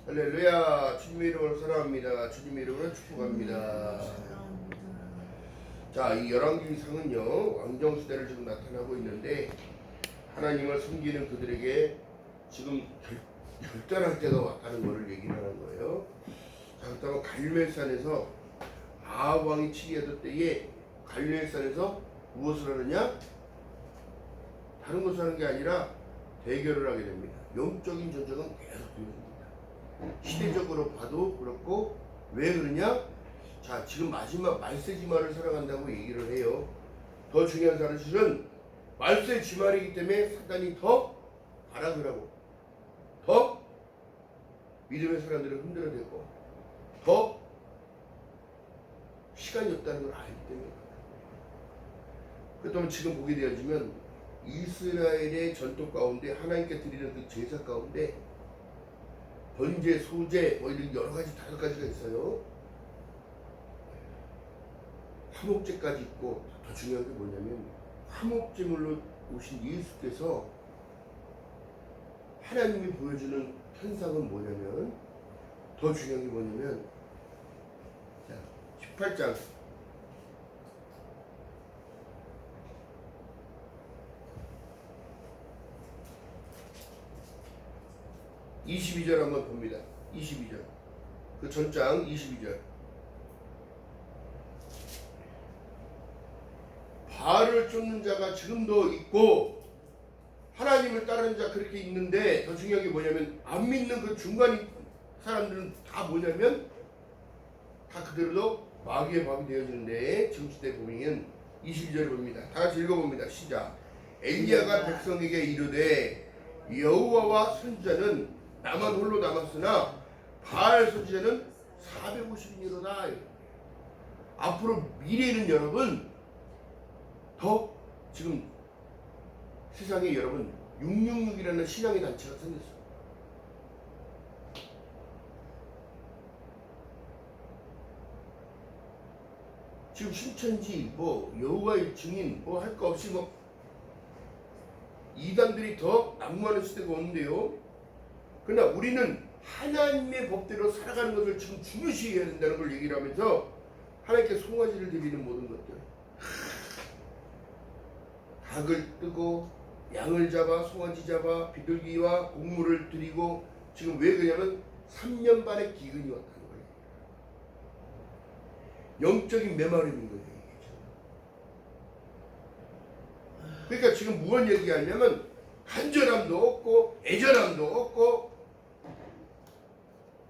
할렐루야. 주님의 이름으로 사랑합니다. 주님의 이름으로 축복합니다. 자, 이 열왕기상은요 왕정시대를 지금 나타나고 있는데 하나님을 섬기는 그들에게 지금 결단할 때가 왔다는 것을 얘기를 하는 거예요. 자, 그렇다면 갈멜산에서 아합 왕이 치리하던 때에 갈멜산에서 무엇을 하느냐? 다른 것을 하는 게 아니라 대결을 하게 됩니다. 영적인 전쟁은 계속 되어집니다. 시대적으로 봐도 그렇고, 왜 그러냐? 자, 지금 마지막 말세지말을 살아간다고 얘기를 해요. 더 중요한 사실은 말세지말이기 때문에 사단이 더 발악을 하고 더 믿음의 사람들을 흔들어대고 더 시간이 없다는 걸 알기 때문에. 그렇다면 지금 보게 되어지면 이스라엘의 전통 가운데 하나님께 드리는 그 제사 가운데 번제, 소제 뭐 이런 여러 가지 5가지가 있어요. 화목제까지 있고, 더 중요한 게 뭐냐면 화목제물로 오신 예수께서 하나님이 보여주는 현상은 뭐냐면, 더 중요한 게 뭐냐면, 자, 18장 22절 한번 봅니다. 22절. 그 전장 22절. 바알을 쫓는 자가 지금도 있고 하나님을 따르는 자 그렇게 있는데, 더 중요한 게 뭐냐면 안 믿는 그 중간 사람들은 다 뭐냐면 다 그들도 마귀의 밥이 되어지는데, 지금 시대 보면 22절을 봅니다. 다 같이 읽어봅니다. 시작. 엘리야가 백성에게 이르되 여호와와 선지자는 나만 홀로 남았으나 바알 선지자는 450인이로다. 앞으로 미래에는 여러분 더 지금 세상에 여러분 666이라는 신앙의 단체가 생겼어요. 지금 신천지 뭐 여호와의 증인 뭐 할 거 없이 뭐 이단들이 더 난무하는 시대가 오는데요. 그러나 우리는 하나님의 법대로 살아가는 것을 지금 중요시 해야 된다는 걸 얘기를 하면서 하나님께 송아지를 드리는 모든 것들, 닭을 뜨고 양을 잡아 송아지 잡아 비둘기와 곡물을 드리고, 지금 왜 그러냐면 3년 반의 기근이 왔다는 거예요. 영적인 메마름인 거예요. 그러니까 지금 무슨 얘기하냐면 간절함도 없고 애절함도 없고,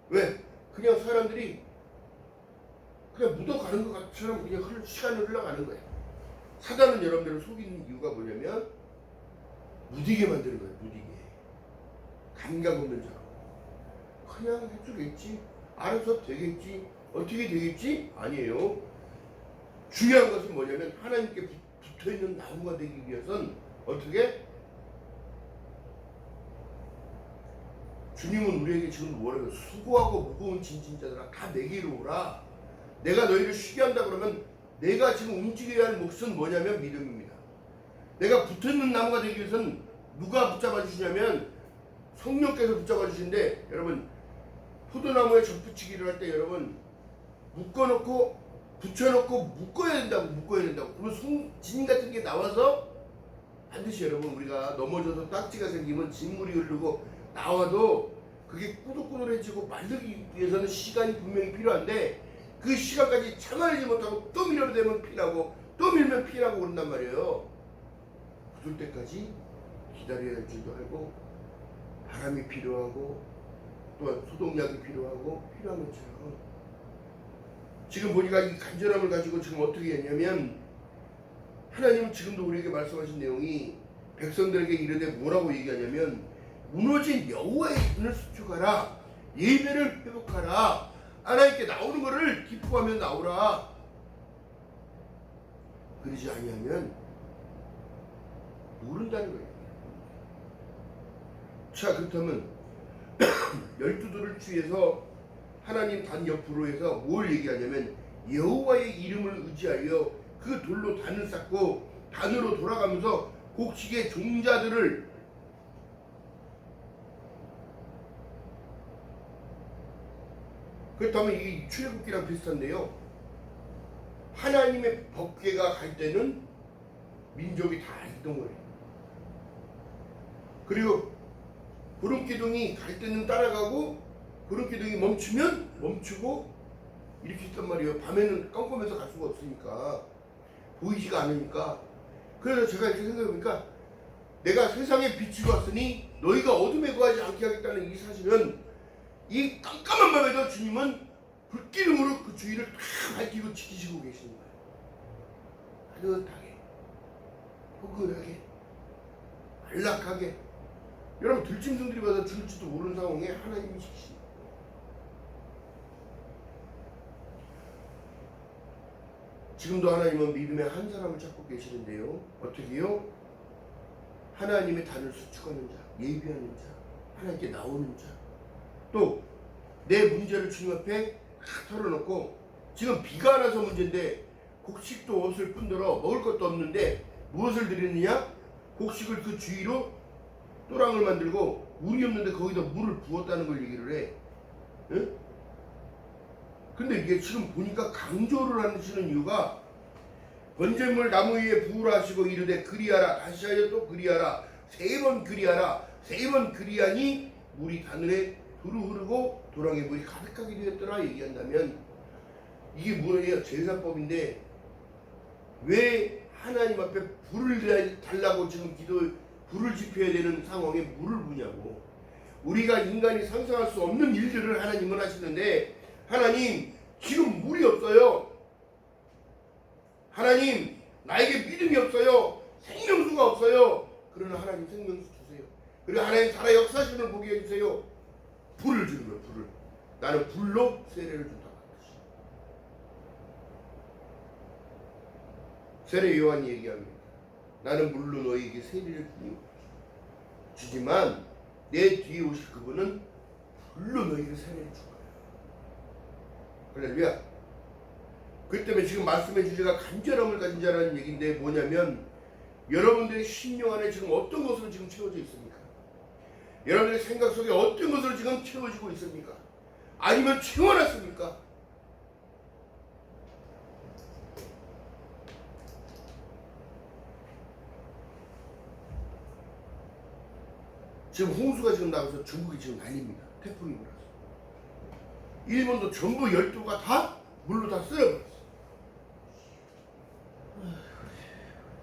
왜? 그냥 사람들이 그냥 묻어가는 것처럼 그냥 시간이 흘러가는 거예요. 사단은 여러분들을 속이는 이유가 뭐냐면 무디게 만드는 거예요. 무디게. 감각 없는 자로 그냥 해주겠지, 알아서 되겠지, 어떻게 되겠지? 아니에요. 중요한 것은 뭐냐면 하나님께 붙어있는 나무가 되기 위해서는 어떻게? 주님은 우리에게 지금 뭐라고, 수고하고 무거운 짐진 자들아 다 내게로 오라. 내가 너희를 쉬게 한다 그러면 내가 지금 움직여야 할 몫은 뭐냐면 믿음입니다. 내가 붙어있는 나무가 되기 위해서는 누가 붙잡아 주시냐면 성령께서 붙잡아 주시는데, 여러분 포도나무에 접붙이기를 할 때 여러분 묶어놓고 붙여놓고 묶어야 된다고. 그러면 진 같은 게 나와서, 반드시 여러분 우리가 넘어져서 딱지가 생기면 진물이 흐르고 나와도 그게 꾸덕꾸덕해지고 마르기 위해서는 시간이 분명히 필요한데, 그 시간까지 참아내지 못하고 또 밀어대면 피나고 또 밀면 피나고 그런단 말이에요. 굳을 때까지 기다려야 할 줄도 알고, 바람이 필요하고 또한 소독약이 필요하고 필요한 것처럼, 지금 보니까 이 간절함을 가지고 지금 어떻게 했냐면, 하나님은 지금도 우리에게 말씀하신 내용이 백성들에게 이르되 뭐라고 얘기하냐면, 무너진 여호와의 분을 수축하라, 예배를 회복하라, 하나님께 나오는 것을 기뻐하며 나오라. 그러지 아니하면 모른다는 거예요. 자, 그렇다면 12돌을 취해서 하나님 단 옆으로 해서 뭘 얘기하냐면, 여호와의 이름을 의지하여 그 돌로 단을 쌓고 단으로 돌아가면서 곡식의 종자들을 그렇다면 이 출애굽기랑 비슷한데요. 하나님의 법궤가 갈 때는 민족이 다 이동을 해요. 그리고 구름기둥이 갈 때는 따라가고 구름기둥이 멈추면 멈추고 이렇게 했단 말이에요. 밤에는 깜깜해서 갈 수가 없으니까 보이지가 않으니까. 그래서 제가 이렇게 생각해보니까 내가 세상에 빛이 왔으니 너희가 어둠에 거하지 않게 하겠다는 이 사실은 이 깜깜한 밤에도 주님은 불기름으로 그 주위를 다 밝히고 지키시고 계시는 거예요. 따뜻하게, 포근하게, 안락하게. 여러분 들짐승들이 와서 죽을지도 모르는 상황에 하나님이 지키십니다. 지금도 하나님은 믿음의 한 사람을 찾고 계시는데요. 어떻게요? 하나님의 단을 수축하는 자, 예비하는 자, 하나님께 나오는 자. 또 내 문제를 주님 앞에 털어놓고 지금 비가 안 와서 문제인데 곡식도 없을 뿐더러 먹을 것도 없는데 무엇을 드리느냐? 곡식을 그 주위로 또랑을 만들고 물이 없는데 거기다 물을 부었다는 걸 얘기를 해. 응? 근데 이게 지금 보니까 강조를 하시는 이유가 번제물 나무 위에 부으라 하시고 이르되 그리하라 다시 하여 또 그리하라 세 번 그리하라 세 번 그리하니 물이 바늘에 두루 흐르고 도랑에 물이 가득하게 되었더라 얘기한다면 이게 뭐예요? 제사법인데 왜 하나님 앞에 불을 달라고 지금 불을 지펴야 되는 상황에 물을 부냐고. 우리가 인간이 상상할 수 없는 일들을 하나님은 하시는데 하나님 지금 물이 없어요. 하나님 나에게 믿음이 없어요. 생명수가 없어요. 그러나 하나님 생명수 주세요. 그리고 하나님 살아 역사심을 보게 해주세요. 불을 주는 거예요. 불을. 나는 불로 세례를 준다고 하듯이. 세례 요한이 얘기합니다. 나는 물로 너희에게 세례를 주지만 내 뒤에 오실 그분은 불로 너희에게 세례를 줄 거예요. 할렐루야. 그 때문에 지금 말씀의 주제가 간절함을 가진 자라는 얘기인데 뭐냐면 여러분들의 심령 안에 지금 어떤 것으로 지금 채워져 있습니까? 여러분들의 생각 속에 어떤 것으로 지금 채워지고 있습니까? 아니면 채워놨습니까? 지금 홍수가 지금 나와서 중국이 지금 난립니다. 태풍이 불어서. 일본도 전부 열도가 다 물로 다 쓸어버렸어.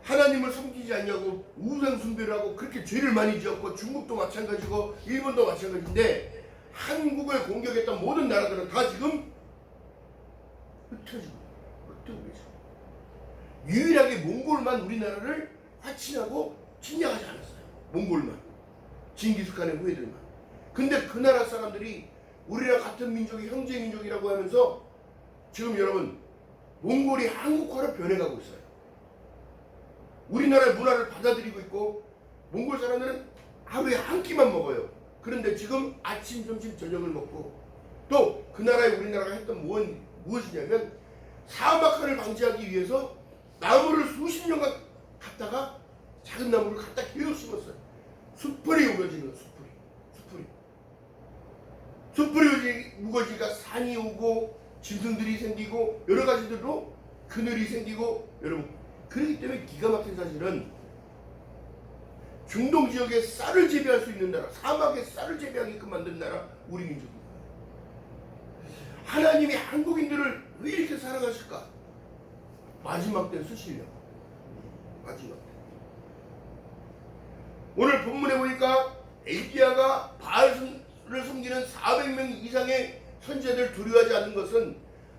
하나님을 섬기지 않냐고 우상 숭배를 하고 그렇게 죄를 많이 지었고 중국도 마찬가지고 일본도 마찬가지인데 한국을 공격했던 모든 나라들은 다 지금 흩어지고 계죠. 유일하게 몽골만 우리나라를 화친하고 침략하지 않았어요. 몽골만. 징기스칸의 후예들만. 근데 그 나라 사람들이 우리랑 같은 민족이 형제 민족이라고 하면서 지금 여러분 몽골이 한국화로 변해가고 있어요. 우리나라의 문화를 받아들이고 있고 몽골 사람들은 하루에 한 끼만 먹어요. 그런데 지금 아침, 점심, 저녁을 먹고 또 그 나라에 우리나라가 했던 무엇이냐면 사막화를 방지하기 위해서 나무를 수십 년간 갖다가 작은 나무를 갖다 계속 심었어요. 숯불이 우거지는 숯불이 우거지니까 산이 오고 짐승들이 생기고 여러 가지들로 그늘이 생기고 여러분 그렇기 때문에 기가 막힌 사실은 중동 지역에 쌀을 재배할 수 있는 나라, 사막에 쌀을 재배하게끔 만든 나라 우리 민족입니다. 하나님이 한국인들을 왜 이렇게 사랑하실까? 마지막 때 쓰시려고. 마지막 때. 오늘 본문에 보니까 엘기야가 바알을 섬기는 400명 이상의 선지자들 두려워하지 않는 것은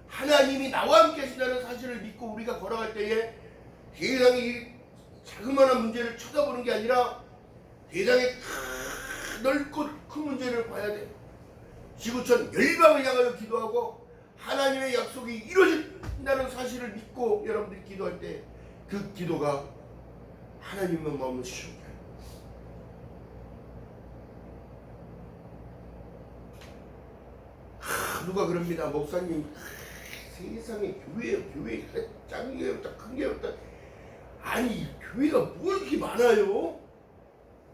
하나님이 나와 함께 하신다는 사실을 믿고 우리가 걸어갈 때에 세상이 자그마한 문제를 쳐다보는 게 아니라 세상의 넓고 큰 문제를 봐야 돼. 지구촌 열방을 향하여 기도하고 하나님의 약속이 이루어진다는 사실을 믿고 여러분들이 기도할 때 그 기도가 하나님만 마음을 주십니다. 누가 그럽니다. 목사님 세상에 교회 작은 게 없다 큰 게 없다. 아니 교회가 뭐 이렇게 많아요?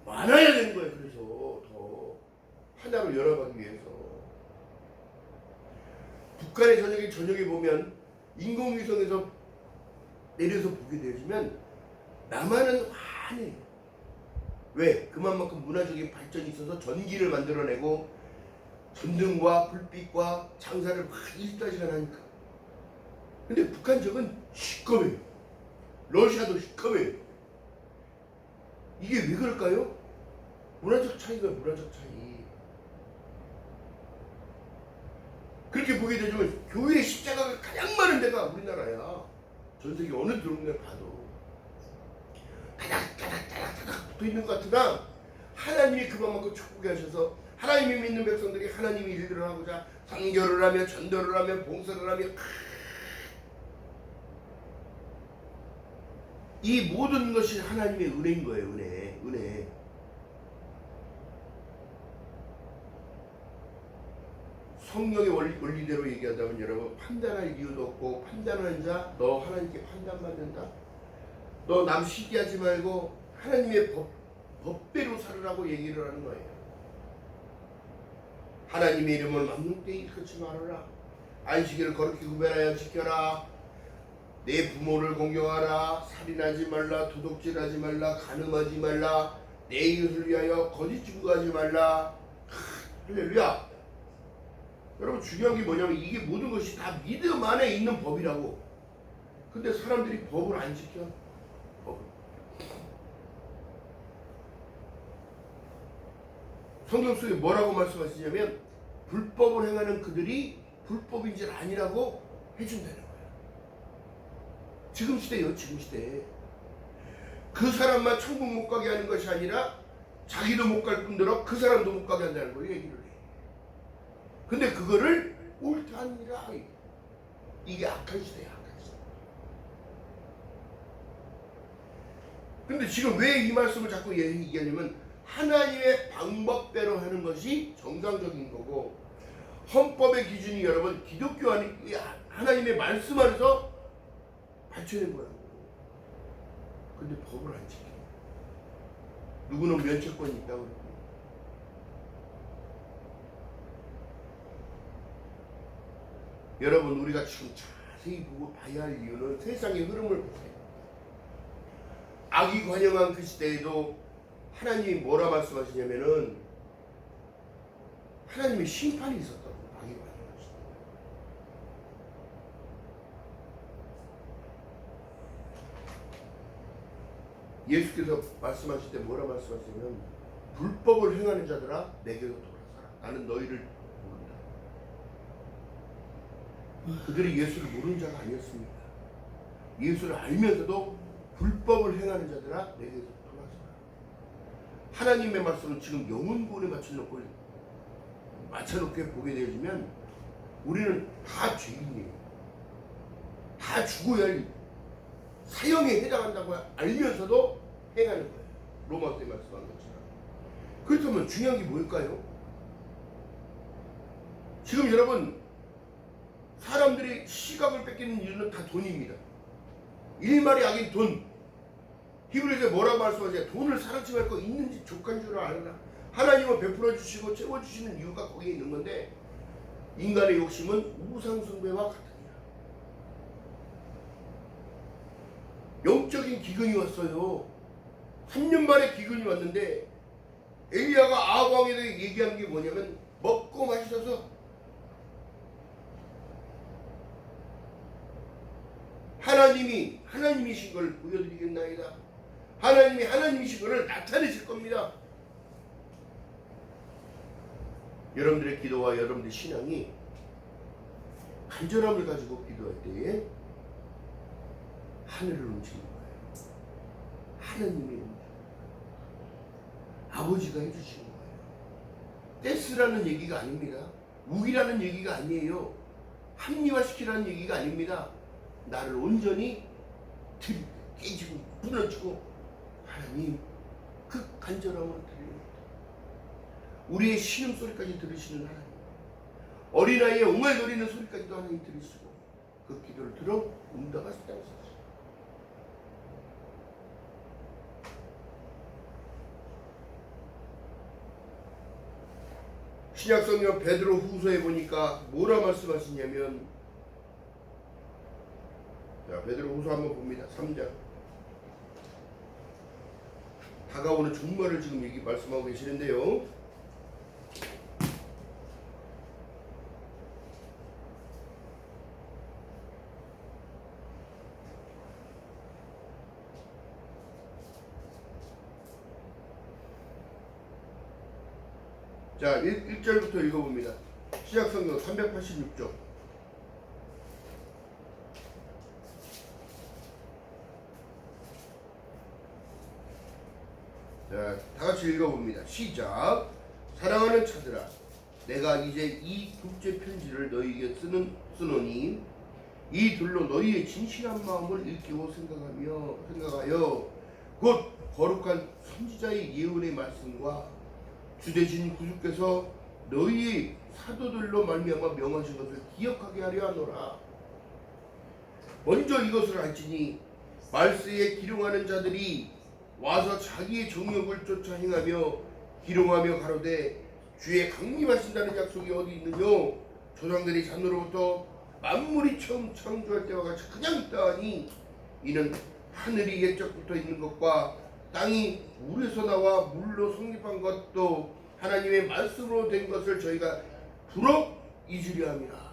많아야 되는 거예요. 그래서 더 하나로 열어가기 위해서 북한의 저녁에 보면 인공위성에서 내려서 보게 되지만 남한은 환해요. 왜? 그만큼 문화적인 발전이 있어서 전기를 만들어내고 전등과 불빛과 장사를 막 24시간 하니까. 근데 북한 적은 시커매요. 러시아도 시커매요. 이게 왜 그럴까요? 문화적 차이가 문화적 차이. 그렇게 보게 되면 교회 십자가가 가장 많은 데가 우리나라야. 전 세계 어느 동네 봐도 다닥다닥 붙어 있는 것 같으나 하나님이 그만큼 축복해 하셔서 하나님이 믿는 백성들이 하나님의 일들을 하고자 선교를 하며 전도를 하며 봉사를 하며 이 모든 것이 하나님의 은혜인 거예요. 은혜. 성령의 원리대로 얘기하자면 여러분, 판단할 이유도 없고 판단하는 자 너 하나님께 판단받는다. 너 남 시기하지 말고 하나님의 법대로 살으라고 얘기를 하는 거예요. 하나님의 이름을 막는 때 일컫지 말아라. 안식일을 거룩히 구별하여 지켜라. 내 부모를 공경하라. 살인하지 말라. 도둑질하지 말라. 간음하지 말라. 내 이웃을 위하여 거짓 증거하지 말라. 할렐루야. 여러분, 중요한 게 뭐냐면 이게 모든 것이 다 믿음 안에 있는 법이라고. 근데 사람들이 법을 안 지켜. 성경 속에 뭐라고 말씀하시냐면 불법을 행하는 그들이 불법인 줄 아니라고 해준다는 거예요. 지금 시대요. 지금 시대. 그 사람만 천국 못 가게 하는 것이 아니라 자기도 못 갈 뿐더러 그 사람도 못 가게 한다는 걸 얘기를 해. 근데 그거를 옳다 아니라 이게 악한 시대야. 악한 시대. 근데 지금 왜 이 말씀을 자꾸 얘기하냐면 하나님의 방법대로 하는 것이 정상적인 거고, 헌법의 기준이 여러분 기독교 안에 하나님의 말씀 안에서 발전된 거라고. 근데 법을 안 지켜. 누구는 면책권이 있다고 그러고. 여러분, 우리가 지금 자세히 보고 봐야 할 이유는 세상의 흐름을 보세요. 악이 관영한 그 시대에도 하나님이 뭐라 말씀하시냐면은 하나님의 심판이 있었다고. 악이 관영한 시대. 예수께서 말씀하실 때 뭐라 말씀하시냐면 불법을 행하는 자들아 내게로 돌아서라. 나는 너희를 모른다. 그들이 예수를 모르는 자가 아니었습니다. 예수를 알면서도 불법을 행하는 자들아 내게로 돌아서라. 하나님의 말씀은 지금 영혼구원에 맞춰놓게 보게 되어지면 우리는 다 죄인이에요. 다 죽어야 할 사형에 해당한다고 알면서도 행하는 거예요. 로마서에 말씀한 것처럼. 그렇다면 중요한 게 뭘까요? 지금 여러분, 사람들이 시각을 뺏기는 이유는 다 돈입니다. 일말의 악인 돈. 히브리서에 뭐라고 말씀하세요? 돈을 사랑치 말고 있는지 족한 줄 알아라. 하나님은 베풀어 주시고 채워 주시는 이유가 거기에 있는 건데, 인간의 욕심은 우상 숭배와 같으니라. 영적인 기근이 왔어요. 3년 만에 기근이 왔는데 엘리야가 아합 왕에 대해 얘기한 게 뭐냐면 먹고 마셔서 하나님이신 걸 보여드리겠나이다. 하나님이 하나님이신 것을 나타내실 겁니다. 여러분들의 기도와 여러분들의 신앙이 간절함을 가지고 기도할 때에 하늘을 움직이는 거예요. 하나님이 움직이는 거예요. 아버지가 해주시는 거예요. 떼쓰라는 얘기가 아닙니다. 우기라는 얘기가 아니에요. 합리화시키라는 얘기가 아닙니다. 나를 온전히 깨지고 무너지고 하나님 그 간절함을 드립니다. 우리의 신음소리까지 들으시는 하나님, 어린아이의 웅얼거리는 소리까지도 하나님 들으시고 그 기도를 들어 응답하시다고. 신약성경 베드로 후서에 보니까 뭐라 말씀하시냐면, 자, 베드로 후서 한번 봅니다. 3장. 다가오는 종말을 지금 얘기 말씀하고 계시는데요. 자, 1절부터 읽어봅니다. 신약성경 386쪽. 자, 다같이 읽어봅니다. 시작. 사랑하는 자들아, 내가 이제 이 둘째 편지를 너희에게 쓰노니 이 둘로 너희의 진실한 마음을 일깨워 생각하여 곧 거룩한 선지자의 예언의 말씀과 주되신 구주께서 너희의 사도들로 말미암아 명하신 것을 기억하게 하려 하노라. 먼저 이것을 알지니 말세에 기룡하는 자들이 와서 자기의 정욕을 쫓아 행하며 기룡하며 가로되 주의 강림하신다는 약속이 어디 있느뇨? 조상들이 잔으로부터 만물이 처음 창조할 때와 같이 그냥 있다 하니 이는 하늘이 옛적부터 있는 것과 땅이 물에서 나와 물로 성립한 것도 하나님의 말씀으로 된 것을 저희가 불어 잊으려 함이라.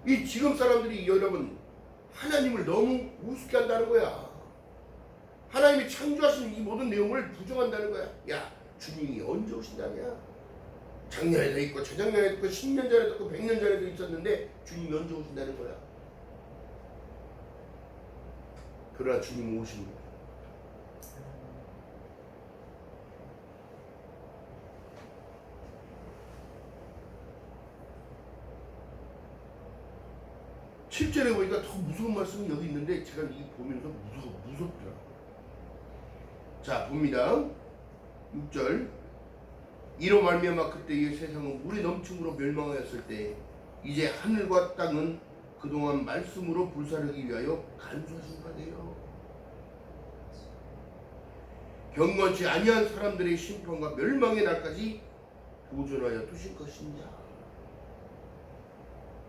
이 지금 사람들이 여러분 하나님을 너무 우습게 한다는 거야. 하나님이 창조하신 이 모든 내용을 부정한다는 거야. 야, 주님이 언제 오신다냐? 작년에도 있고 저작년에도 있고 10년 전에도 있고 100년 전에도 있었는데 주님이 언제 오신다는 거야. 그러나 주님은 오십니다. 실제로 보니까 더 무서운 말씀이 여기 있는데 제가 이 보면서 무섭더라. 자, 봅니다. 6절. 이로 말미암아 그때의 세상은 물이 넘침으로 멸망하였을 때 이제 하늘과 땅은 그동안 말씀으로 불사르기 위하여 간수하신 바 되요. 경건치 아니한 사람들의 심판과 멸망의 날까지 보존하여 두실 것이냐.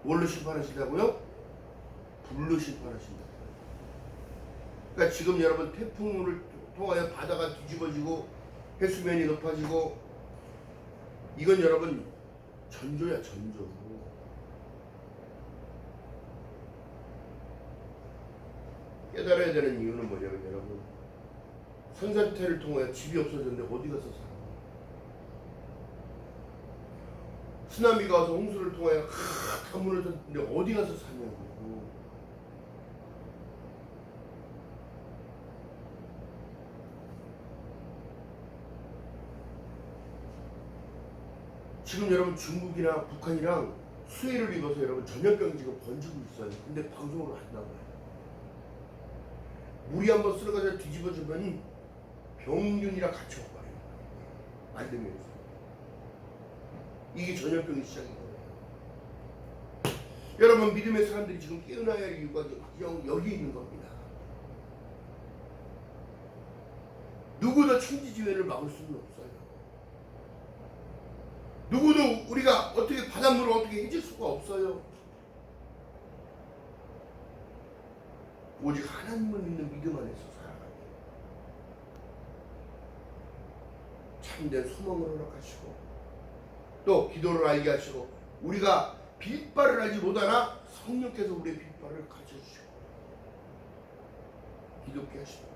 뭘로 심판하신다고요? 불로 심판하신다. 그러니까 지금 여러분 태풍을 통하여 바다가 뒤집어지고 해수면이 높아지고 이건 여러분 전조야, 전조. 깨달아야 되는 이유는 뭐냐면 여러분 산사태를 통하여 집이 없어졌는데 어디 가서 살아? 쓰나미가 와서 홍수를 통하여 다 무너졌는데 어디 가서 사냐고. 지금 여러분 중국이나 북한이랑 수해를 입어서 여러분 전염병이 지금 번지고 있어요. 근데 방송으로 안 나와요. 물이 한번 쓸어가지고 뒤집어주면 병균이랑 같이 와봐요. 안 되면서. 이게 전염병이 시작인 거예요. 여러분 믿음의 사람들이 지금 깨어나야 할 이유가 여기 있는 겁니다. 누구도 천지지변을 막을 수는 없어요. 누구도 우리가 어떻게 바닷물을 어떻게 해줄 수가 없어요. 오직 하나님을 믿는 믿음 안에서 살아가는 참된 소망을 허락하시고 또 기도를 알게 하시고 우리가 빛발을 알지 못하나 성령께서 우리의 빛발을 가르쳐주시고 기독게 하시고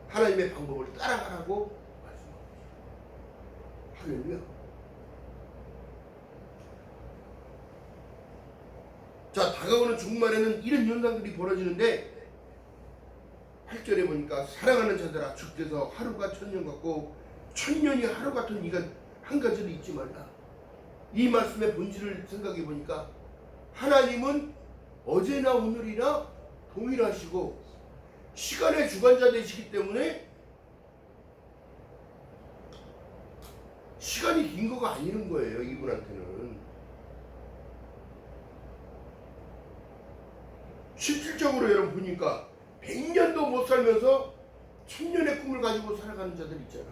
하나님의 방법을 따라가라고 말씀하십니다. 할렐루야. 자, 다가오는 종말에는 이런 현상들이 벌어지는데 8절에 보니까 사랑하는 자들아 주께서 하루가 천년 같고 천년이 하루 같은 이가 한 가지를 잊지 말라. 이 말씀의 본질을 생각해 보니까 하나님은 어제나 오늘이나 동일하시고 시간의 주관자 되시기 때문에 시간이 긴 거가 아니는 거예요. 이분한테는. 실질적으로 여러분 보니까 100년도 못 살면서 천년의 꿈을 가지고 살아가는 자들 있잖아.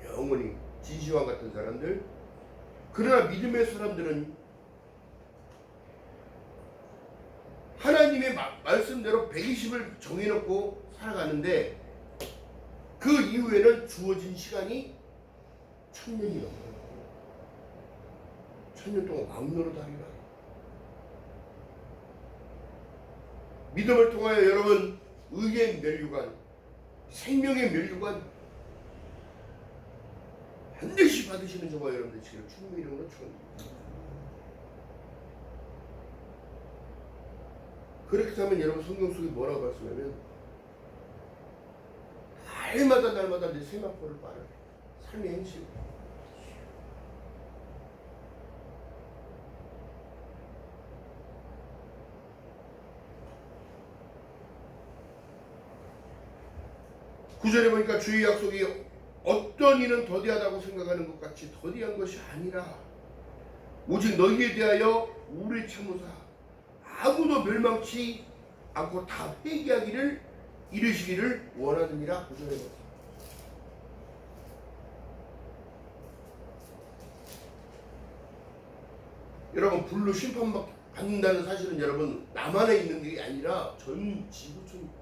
영원히 진시황 같은 사람들. 그러나 믿음의 사람들은 하나님의 말씀대로 120을 정해놓고 살아가는데 그 이후에는 주어진 시간이 1000년이 넘어요. 1000년 동안 왕노릇하리라. 믿음을 통하여 여러분 의의 면류관, 생명의 면류관 반드시 받으시는 저와 여러분들 지금 주님의 이름으로 축원합니다. 그렇게 하면 여러분 성경 속에 뭐라고 말씀하면 날마다 내 세마포를 빠르게 삶의 행실. 구절에 보니까 주의 약속이 어떤 이는 더디하다고 생각하는 것 같이 더디한 것이 아니라 오직 너희에 대하여 오래 참으사 아무도 멸망치 않고 다 회개하기를 이르시기를 원하느니라. 구절에 보니까 여러분 불로 심판받는다는 사실은 여러분 나만에 있는 게 아니라 전 지구촌입니다.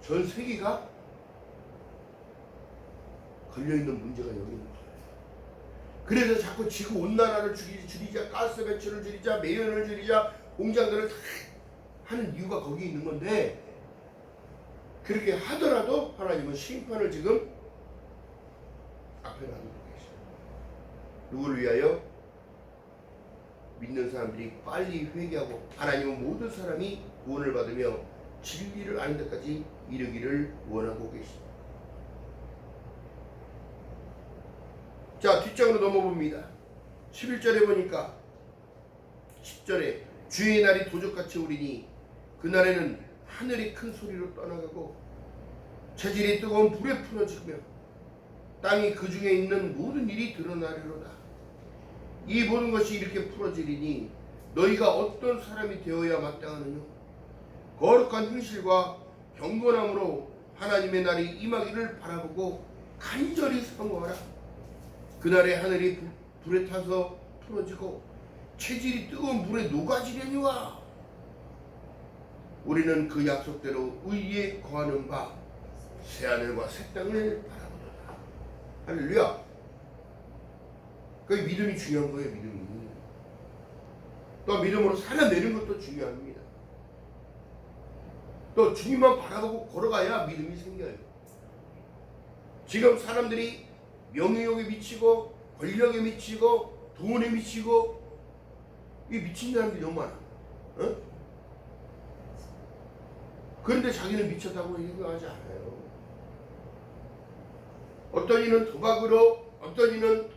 전 세계가 걸려있는 문제가 여기 있는 거예요. 그래서 자꾸 지구 온난화를 줄이자, 가스 배출을 줄이자, 매연을 줄이자, 공장들을 다 하는 이유가 거기 있는 건데 그렇게 하더라도 하나님은 심판을 지금 앞에 놔두고 계셔요. 누구를 위하여? 믿는 사람들이 빨리 회개하고 하나님은 모든 사람이 구원을 받으며 진리를 아는 데까지 이르기를 원하고 계십니다. 자, 뒷장으로 넘어봅니다. 11절에 보니까 10절에 주의 날이 도적같이 오리니 그날에는 하늘이 큰 소리로 떠나가고 체질이 뜨거운 불에 풀어지며 땅이 그 중에 있는 모든 일이 드러나리로다. 이 모든 것이 이렇게 풀어지리니 너희가 어떤 사람이 되어야 마땅하느냐? 거룩한 행실과 경건함으로 하나님의 날이 임하기를 바라보고 간절히 사모하라. 그날에 하늘이 불에 타서 풀어지고 체질이 뜨거운 물에 녹아지려니와 우리는 그 약속대로 의에 거하는 바 새하늘과 새 땅을 바라보노라. 할렐루야. 그 믿음이 중요한 거예요. 믿음이. 또 믿음으로 살아내는 것도 중요합니다. 또 주님만 바라보고 걸어가야 믿음이 생겨요. 지금 사람들이 명예욕에 미치고 권력에 미치고 돈에 미치고 이 미친 사람들이 너무 많아. 어? 그런데 자기는 미쳤다고 생각하지 않아요. 어떤 이는 도박으로, 어떤 이는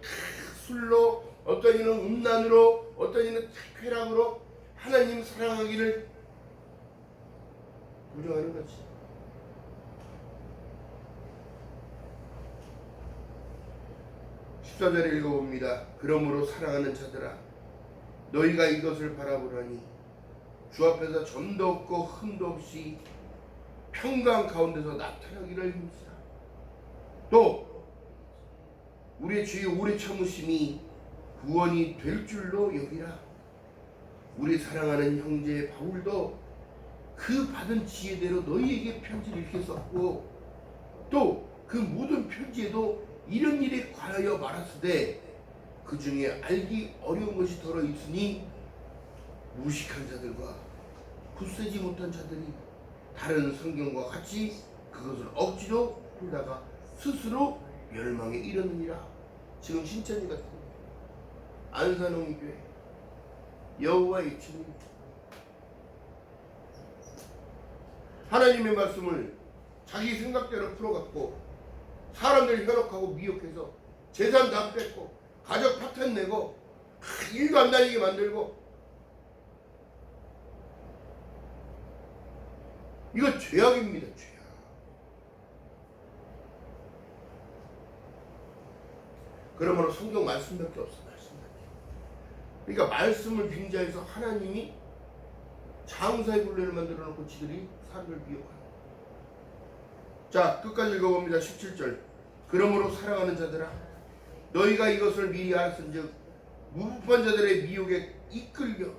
술로, 어떤 이는 음란으로, 어떤 이는 쾌락으로 하나님 사랑하기를 부정하는 거지. (14절에) 읽어봅니다. 그러므로 사랑하는 자들아 너희가 이것을 바라보라니 주 앞에서 점도 없고 흠도 없이 평강 가운데서 나타나기를 힘쓰라. 또 우리의 주의 오래 참으심이 구원이 될 줄로 여기라. 우리 사랑하는 형제 바울도 그 받은 지혜대로 너희에게 편지를 이렇게 썼고 또 그 모든 편지에도 이런 일에 관하여 말하스되 그 중에 알기 어려운 것이 더러 있으니 무식한 자들과 굳세지 못한 자들이 다른 성경과 같이 그것을 억지로 풀다가 스스로 멸망에 이르느니라. 지금 신천지 같은 안산홍교회 여호와의 증인 하나님의 말씀을 자기 생각대로 풀어갖고 사람들 현혹하고 미혹해서 재산 다 뺏고 가족 파탄 내고 일도 안 다니게 만들고 이거 죄악입니다. 죄악. 그러므로 성경 말씀밖에 없어. 말씀밖에. 그러니까 말씀을 빙자해서 하나님이 장사의 굴레를 만들어 놓고 지들이 사람을 미혹하는. 자, 끝까지 읽어봅니다. 17절. 그러므로 사랑하는 자들아, 너희가 이것을 미리 알았은즉 무법한 자들의 미혹에 이끌려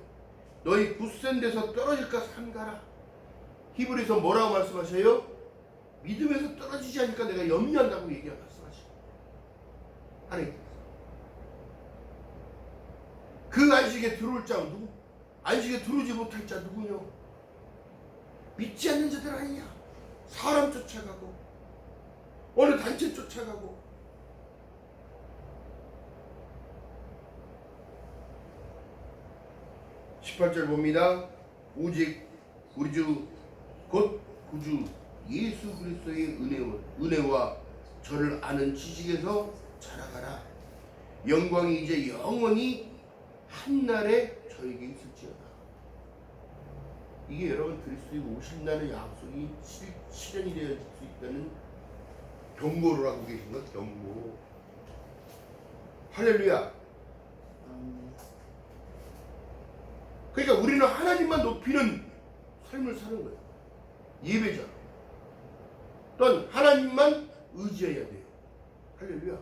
너희 굳센 데서 떨어질까 삼가라. 히브리서 뭐라고 말씀하셔요? 믿음에서 떨어지지 않으니까 내가 염려한다고 얘기하고 말씀하시죠. 하나님께서 그 안식에 들어올 자 누구? 안식에 들어오지 못할 자 누구요? 믿지 않는 자들 아니냐? 사람 쫓아가고 어느 단체 쫓아가고. 18절 봅니다. 오직 우리 주 곧 구주 예수 그리스도의 은혜와 저를 아는 지식에서 자라가라. 영광이 이제 영원히 한날에 저에게 있을지어다. 이게 여러분 그리스도의 오신다는 약속이 실현이 되어질 수 있다는 경고를 하고 계신 것. 경고. 할렐루야. 그러니까 우리는 하나님만 높이는 삶을 사는 거예요. 예배자. 또한 하나님만 의지해야 돼요. 할렐루야.